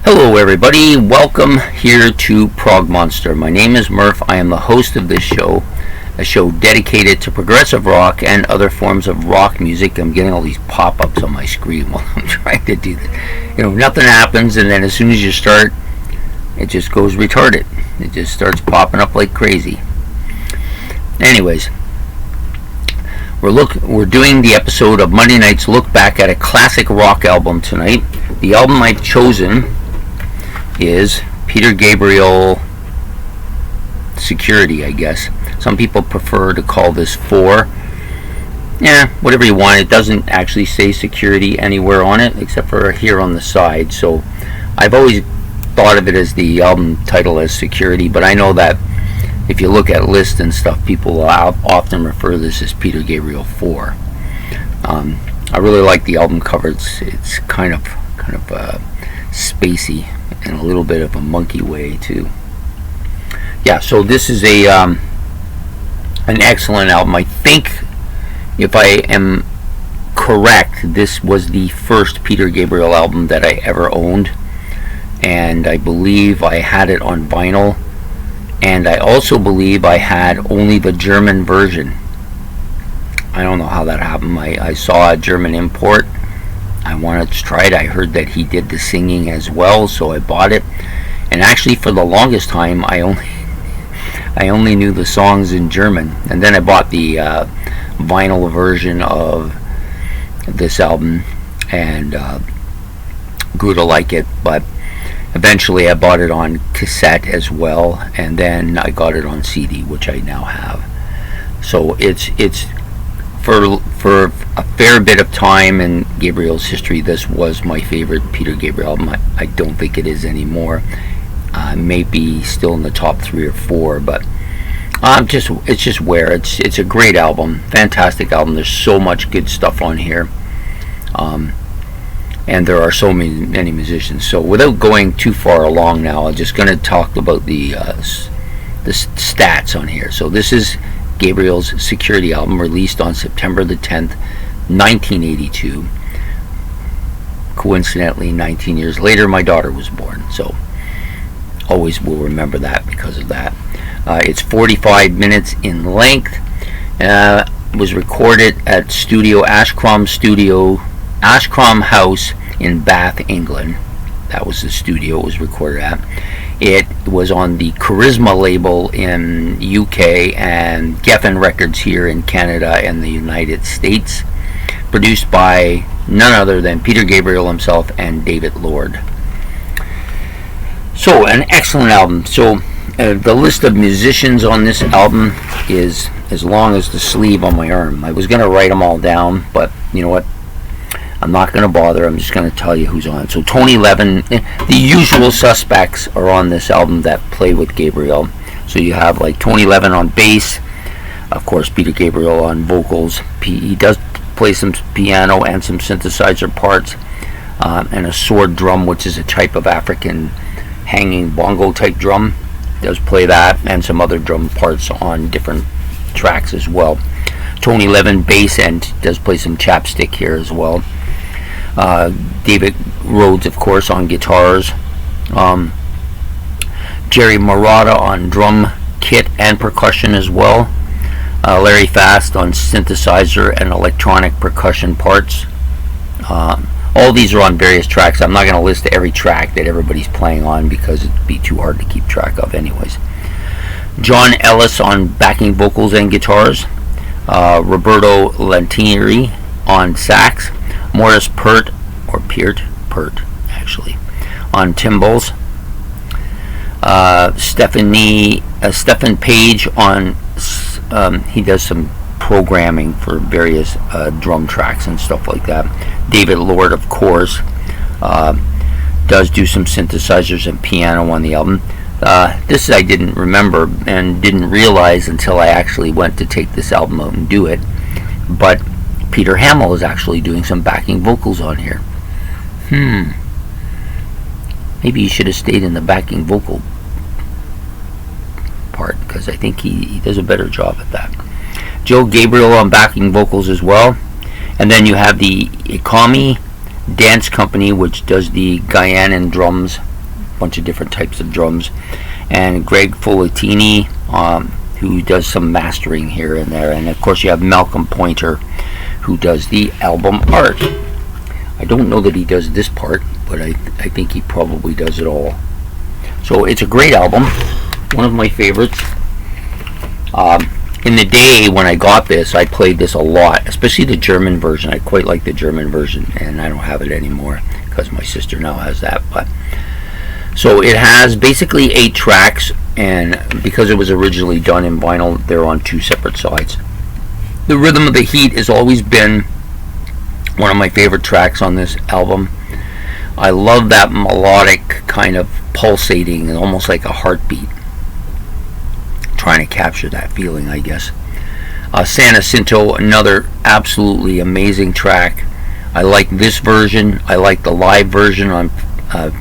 Hello everybody, welcome here to Prog Monster. My name is Murph. I am the host of this show, a show dedicated to progressive rock and other forms of rock music. I'm getting all these pop-ups on my screen while I'm trying to do this. Nothing happens, and then as soon as you start, it just goes retarded. It just starts popping up like crazy. Anyways, we're doing the episode of Monday Night's Look Back at a classic rock album tonight. The album I've chosen is Peter Gabriel Security, I guess. Some people prefer to call this 4. Yeah, whatever you want. It doesn't actually say Security anywhere on it, except for here on the side. So I've always thought of it as the album title as Security, but I know that if you look at lists and stuff, people will often refer to this as Peter Gabriel 4. I really like the album cover. It's kind of spacey in a little bit of a monkey way too. Yeah, so this is an excellent album. I think, if I am correct, this was the first Peter Gabriel album that I ever owned, and I believe I had it on vinyl, and I also believe I had only the German version. I don't know how that happened. I saw a German import. I wanted to try it. I heard that he did the singing as well, so I bought it. And actually, for the longest time, I only knew the songs in German. And then I bought the vinyl version of this album and grew to like it. But eventually, I bought it on cassette as well, and then I got it on CD, which I now have. So it's for a fair bit of time in Gabriel's history, this was my favorite Peter Gabriel album. I don't think it is anymore. Maybe still in the top 3 or 4, but it's just where it's a great album, fantastic album. There's so much good stuff on here, and there are so many musicians. So without going too far along now, I'm just going to talk about the stats on here. So this is Gabriel's Security album, released on September the 10th, 1982. Coincidentally, 19 years later, my daughter was born, so always will remember that because of that. It's 45 minutes in length. Was recorded at Ashcombe House in Bath, England. That was the studio it was recorded at. It was on the Charisma label in UK and Geffen Records here in Canada and the United States. Produced by none other than Peter Gabriel himself and David Lord. So, an excellent album. So, the list of musicians on this album is as long as the sleeve on my arm. I was going to write them all down, but you know what? I'm not going to bother. I'm just going to tell you who's on. So Tony Levin, the usual suspects are on this album that play with Gabriel. So you have like Tony Levin on bass, of course Peter Gabriel on vocals. He does play some piano and some synthesizer parts, and a sword drum, which is a type of African hanging bongo type drum. He does play that, and some other drum parts on different tracks as well. Tony Levin bass, and does play some chapstick here as well. David Rhodes, of course, on guitars. Jerry Marotta on drum kit and percussion as well. Larry Fast on synthesizer and electronic percussion parts. All these are on various tracks. I'm not going to list every track that everybody's playing on because it'd be too hard to keep track of anyways. John Ellis on backing vocals and guitars. Roberto Lanteri on sax. Morris Peart actually, on timbals. Stephen Page on, he does some programming for various drum tracks and stuff like that. David Lord, of course, does do some synthesizers and piano on the album. This I didn't remember and didn't realize until I actually went to take this album out and do it, but Peter Hamill is actually doing some backing vocals on here. Maybe he should have stayed in the backing vocal part, because I think he does a better job at that. Joe Gabriel on backing vocals as well. And then you have the Ikami Dance Company, which does the Guyanan drums bunch of different types of drums, and Greg Follettini, who does some mastering here and there, and of course you have Malcolm Pointer, who does the album art. I don't know that he does this part, but I think he probably does it all. So it's a great album, one of my favorites. In the day when I got this, I played this a lot, especially the German version. I quite like the German version, and I don't have it anymore because my sister now has that. But so it has basically 8 tracks, and because it was originally done in vinyl, they're on 2 separate sides. The Rhythm of the Heat has always been one of my favorite tracks on this album. I love that melodic kind of pulsating, almost like a heartbeat. Trying to capture that feeling, I guess. San Jacinto, another absolutely amazing track. I like this version. I like the live version. On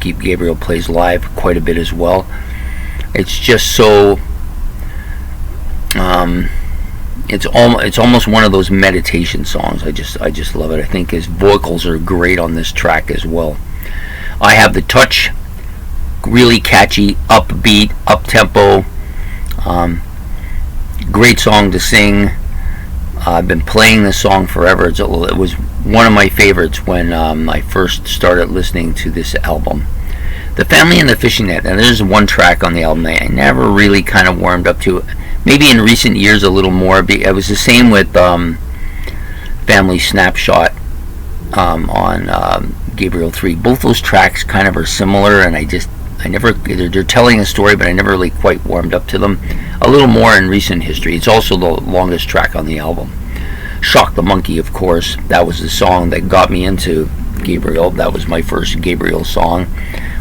Peter Gabriel plays live quite a bit as well. It's just so. It's almost one of those meditation songs. I just love it. I think his vocals are great on this track as well. I Have the Touch, really catchy, upbeat, up tempo. Great song to sing. I've been playing this song forever. It was one of my favorites when I first started listening to this album. The Family and the Fishing Net, and there's one track on the album that I never really kind of warmed up to. Maybe in recent years a little more. It was the same with Family Snapshot on Gabriel 3. Both those tracks kind of are similar, and they're telling a story, but I never really quite warmed up to them. A little more in recent history. It's also the longest track on the album. Shock the Monkey, of course. That was the song that got me into Gabriel. That was my first Gabriel song.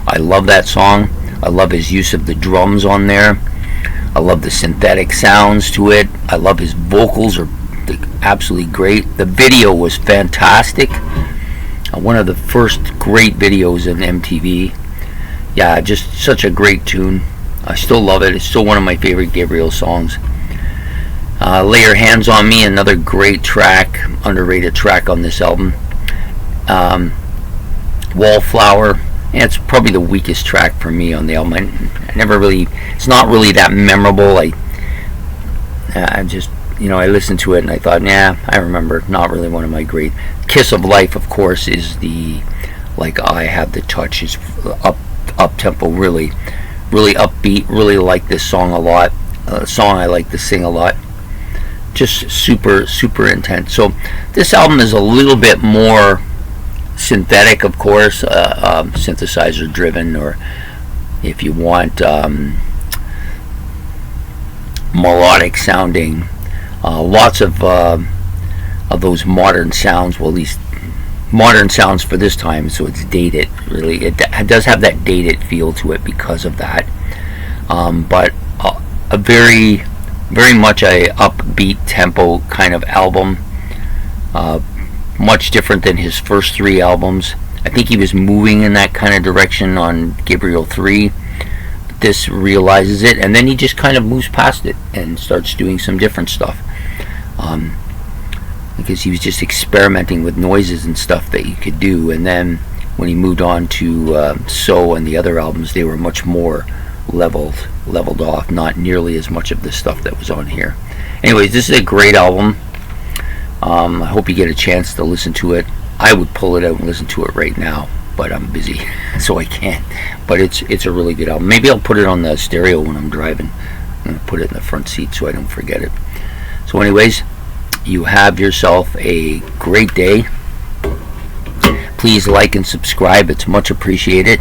I love that song. I love his use of the drums on there. I love the synthetic sounds to it. I love his vocals are absolutely great. The video was fantastic. One of the first great videos in MTV. Yeah, just such a great tune. I still love it. It's still one of my favorite Gabriel songs. Lay Your Hands on Me, another great track, underrated track on this album. Wallflower, and it's probably the weakest track for me on the album. It's not really that memorable. I just, I listened to it and I thought, I remember, not really one of my great. Kiss of Life, of course, is I Have the Touch, is up tempo, really upbeat. Really like this song a lot. A song I like to sing a lot. Just super intense. So this album is a little bit more synthetic, of course, synthesizer driven, or if you want melodic sounding. Lots of those modern sounds. Well, at least modern sounds for this time, so it's dated. Really, it does have that dated feel to it because of that. But a very much a upbeat tempo kind of album. Much different than his first 3 albums. I think he was moving in that kind of direction on Gabriel 3. This realizes it, and then he just kind of moves past it and starts doing some different stuff. Because he was just experimenting with noises and stuff that you could do, and then when he moved on to So and the other albums, they were much more leveled off, not nearly as much of the stuff that was on here. Anyways, this is a great album. I hope you get a chance to listen to it. I would pull it out and listen to it right now, but I'm busy, so I can't. But it's a really good album. Maybe I'll put it on the stereo when I'm driving. I'm going to put it in the front seat so I don't forget it. So anyways, you have yourself a great day. Please like and subscribe. It's much appreciated.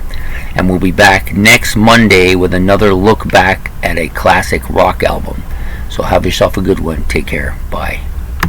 And we'll be back next Monday with another look back at a classic rock album. So have yourself a good one. Take care. Bye.